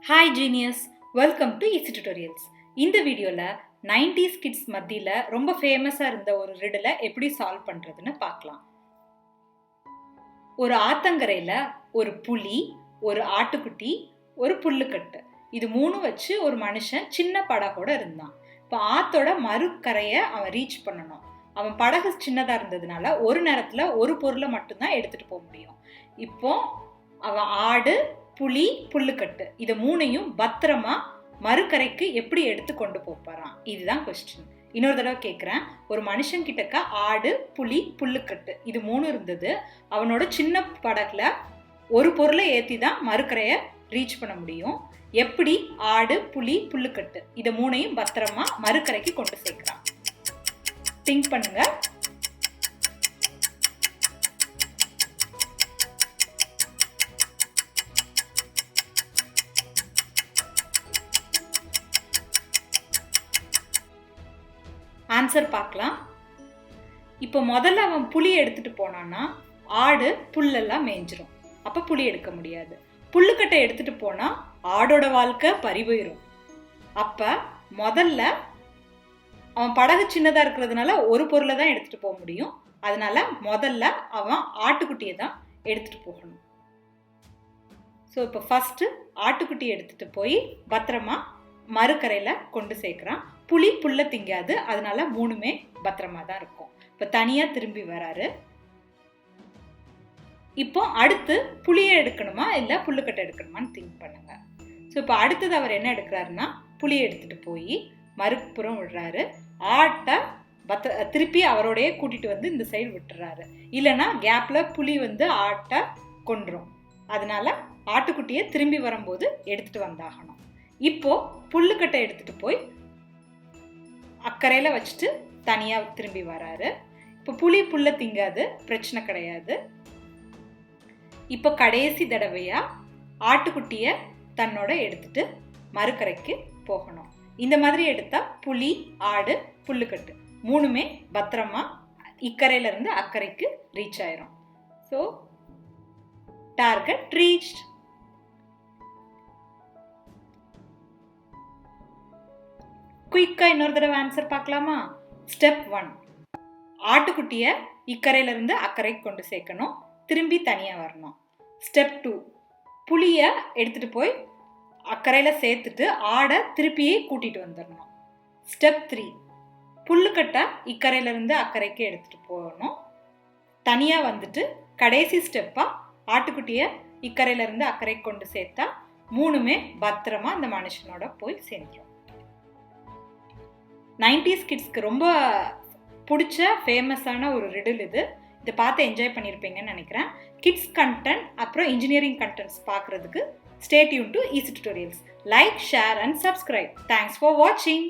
Hi Genius, welcome to Eezytutorials. இந்த வீடியோல 90's kids மத்தியில ரொம்ப ஃபேமஸா இருந்த ஒரு ரிடலை எப்படி சால்வ் பண்றதுன்னு பார்க்கலாம். ஒரு ஆத்தங்கரையில ஒரு புலி, ஒரு ஆட்டுக்குட்டி, ஒரு புல்லுக்கட்டு இது மூணு வச்சு ஒரு மனுஷன் சின்ன படகோட இருந்தான். இப்போ ஆத்தோட மறுக்கரையை அவன் ரீச் பண்ணணும். அவன் படகு சின்னதா இருந்ததுனால ஒரு நேரத்துல ஒரு பொருளை மட்டும்தான் எடுத்துட்டு போக முடியும். இப்போ அவன் ஆடு, புலி, புல்லுக்கட்டு இதை மூணையும் பத்திரமா மறுக்கரைக்கு எப்படி எடுத்து கொண்டு போறான்? இதுதான் கொஸ்டின். இன்னொரு தடவை கேட்குறேன். ஒரு மனுஷன் கிட்டக்க ஆடு, புலி, புல்லுக்கட்டு இது மூணு இருந்தது. அவனோட சின்ன படகுல ஒரு பொருளை ஏற்றி தான் மறுக்கரையை ரீச் பண்ண முடியும். எப்படி ஆடு, புலி, புல்லுக்கட்டு இதை மூணையும் பத்திரமா மறுக்கரைக்கு கொண்டு சேர்க்கிறான்? திங்க் பண்ணுங்க. ஆன்சர் பார்க்கலாம். இப்போ முதல்ல அவன் புளி எடுத்துட்டு போனான்னா ஆடு புல்லெல்லாம் மேய்ஞ்சிரும். அப்ப புளி எடுக்க முடியாது. புல்லுக்கட்டை எடுத்துட்டு போனா ஆடோட வாழ்க்கை பறிபோயிரும். அப்ப முதல்ல அவன் படகு சின்னதா இருக்கிறதுனால ஒரு பொருளை தான் எடுத்துட்டு போக முடியும். அதனால முதல்ல அவன் ஆட்டுக்குட்டியை தான் எடுத்துட்டு போகணும். ஸோ இப்போ ஃபர்ஸ்ட் ஆட்டுக்குட்டியை எடுத்துட்டு போய் பத்திரமா மறுக்கரையில கொண்டு சேர்க்கிறான். புலி புல்ல திங்காது, அதனால மூணுமே பத்திரமா தான் இருக்கும். இப்ப தனியா திரும்பி வராரு. இப்போ அடுத்து புளியை எடுக்கணுமா இல்ல புல்லுக்கட்டை எடுக்கணுமான்னு திங்க் பண்ணுங்க. ஸோ இப்போ அடுத்தது அவர் என்ன எடுக்கிறாருன்னா புளியை எடுத்துட்டு போய் மறுபுறம் விடுறாரு. ஆட்டை திருப்பி அவரோடய கூட்டிட்டு வந்து இந்த சைடு விட்டுறாரு. இல்லைன்னா கேப்ல புலி வந்து ஆட்டை கொன்றும். அதனால ஆட்டுக்குட்டியை திரும்பி வரும்போது எடுத்துட்டு வந்தாகணும். இப்போ புல்லுக்கட்டை எடுத்துட்டு போய் அக்கறையில வச்சுட்டு தனியா திரும்பி வராரு. இப்ப புலி புல்ல திங்காது, பிரச்சனை கிடையாது. இப்ப கடைசி தடவையா ஆட்டுக்குட்டிய தன்னோட எடுத்துட்டு மறுக்கரைக்கு போகணும். இந்த மாதிரி எடுத்தா புலி, ஆடு, புல்லுக்கட்டு மூணுமே பத்திரமா இக்கரையில இருந்து அக்கறைக்கு ரீச் ஆயிரும். So target reached. குயிக்கா இன்னொரு தடவை ஆன்சர் பார்க்கலாமா? ஸ்டெப் 1, ஆட்டுக்குட்டிய இக்கரையில இருந்து அக்கறைக்கு கொண்டு சேர்க்கணும், திரும்பி தனியா வரணும். ஸ்டெப் 2, புளிய எடுத்துட்டு போய் அக்கறையில சேர்த்துட்டு ஆடை திருப்பியே கூட்டிட்டு வந்துடணும். ஸ்டெப் 3, புல்லுக்கட்டை இக்கரையில இருந்து அக்கறைக்கு எடுத்துட்டு போகணும், தனியா வந்துட்டு கடைசி ஸ்டெப்பா ஆட்டுக்குட்டிய இக்கரையில இருந்து அக்கறைக்கு கொண்டு சேர்த்தா மூணுமே பத்திரமா அந்த மனுஷனோட போய் சேர்ந்துடும். 90's கிட்ஸ்க்கு ரொம்ப பிடிச்ச ஃபேமஸான ஒரு ரிடில் இது. இதை பார்த்து என்ஜாய் பண்ணியிருப்பீங்கன்னு நினைக்கிறேன். கிட்ஸ் கண்டென்ட் அப்புறம் இன்ஜினியரிங் கண்டென்ட்ஸ் பார்க்குறதுக்கு stay tune to Eezytutorials. Like, share and subscribe. Thanks for வாட்சிங்.